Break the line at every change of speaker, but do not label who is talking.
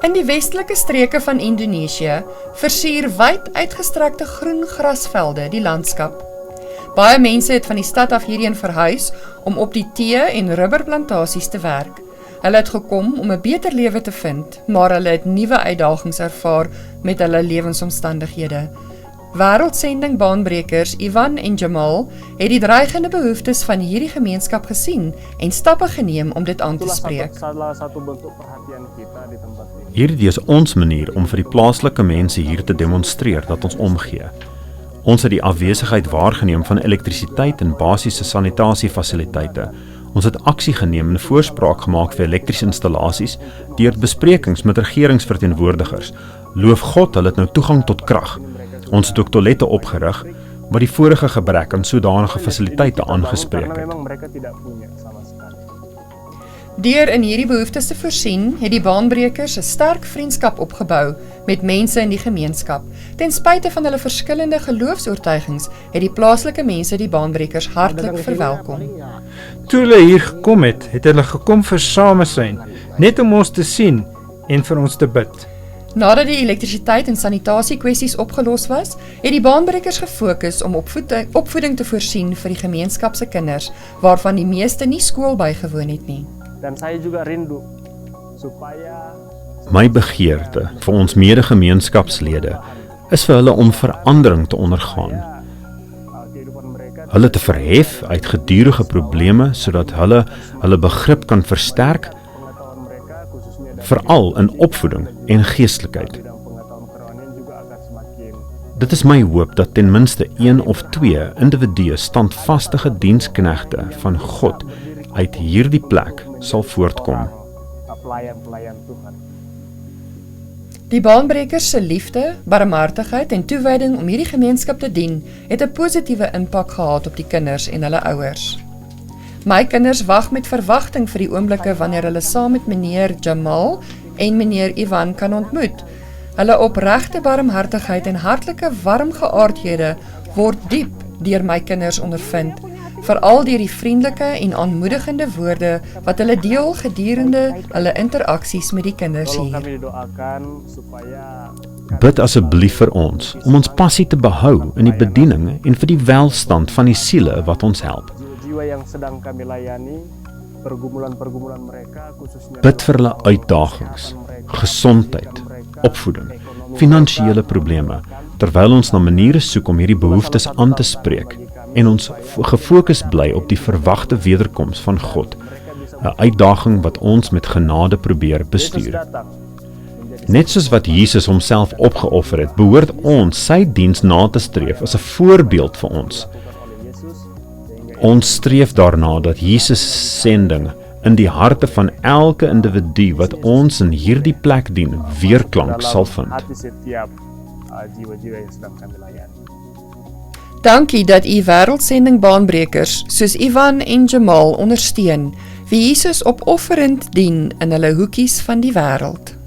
In die westelike streke van Indonesië versier wyd uitgestrekte groen grasvelde die landskap. Baie mense het van die stad af hierheen verhuis om op die tee- en rubberplantasies te werk. Hulle het gekom om 'n beter lewe te vind, maar hulle het nuwe uitdagings ervaar met hulle lewensomstandighede. Wêreldsending baanbrekers Ivan en Jamal het die dreigende behoeftes van hierdie gemeenskap gesien en stappe geneem om dit aan te spreek.
Hierdie is ons manier om vir die plaaslike mense hier te demonstreer dat ons omgee. Ons het die afwesigheid waargeneem van elektrisiteit en basiese sanitasiefasiliteite. Ons het aksie geneem en voorspraak gemaak vir elektrische installasies deur besprekings met regeringsverteenwoordigers. Loof God, hulle het nou toegang tot krag. Ons het ook toilette opgerig, wat die vorige gebrek aan sodanige fasiliteite aangespreek het.
Deur in hierdie behoeftes te voorsien, het die baanbrekers 'n sterk vriendskap opgebou met mense in die gemeenskap. Ten spyte van hulle verskillende geloofsoortuigings, het die plaaslike mense die baanbrekers hartlik verwelkom.
Toe hulle hier gekom het hulle gekom vir samesyn, net om ons te sien en vir ons te bid.
Nadat die elektrisiteit en sanitasie kwessies opgelos was, het die baanbrekers gefokus om opvoeding te voorsien vir die gemeenskap se kinders, waarvan die meeste nie skool bygewoon het nie.
My begeerte vir ons mede-gemeenskapslede is vir hulle om verandering te ondergaan. Hulle te verhef uit gedurende probleme sodat hulle begrip kan versterk, veral in opvoeding en geestelikheid. Dit is my hoop dat ten minste 1 of 2 individue standvastige diensknegte van God uit hierdie plek sal voortkom.
Die baanbrekers se liefde, barmhartigheid en toewyding om hierdie gemeenskap te dien, het 'n positiewe impak gehad op die kinders en hulle ouers. My kinders wag met verwagting vir die oomblikke wanneer hulle saam met meneer Jamal en meneer Ivan kan ontmoet. Hulle opregte barmhartigheid en hartlike warm geaardhede word diep deur my kinders ondervind, veral deur die vriendelike en aanmoedigende woorde wat hulle deel gedurende hulle interaksies met die kinders hier.
Bid asseblief vir ons, om ons passie te behou in die bediening en vir die welstand van die siele wat ons help. Bid vir hulle uitdagings, gesondheid, opvoeding, finansiële probleme, terwyl ons na maniere soek om hierdie behoeftes aan te spreek en ons gefokus bly op die verwagte wederkoms van God, 'n uitdaging wat ons met genade probeer bestuur. Net soos wat Jesus homself opgeoffer het, behoort ons sy diens na te streef as 'n voorbeeld vir ons. Ons streef daarna dat Jesus sending in die harte van elke individu wat ons in hierdie plek dien, weerklank sal vind.
Dankie dat u wêreldsending baanbrekers soos Ivan en Jamal ondersteun, wie Jesus opofferend dien in hulle hoekies van die wêreld.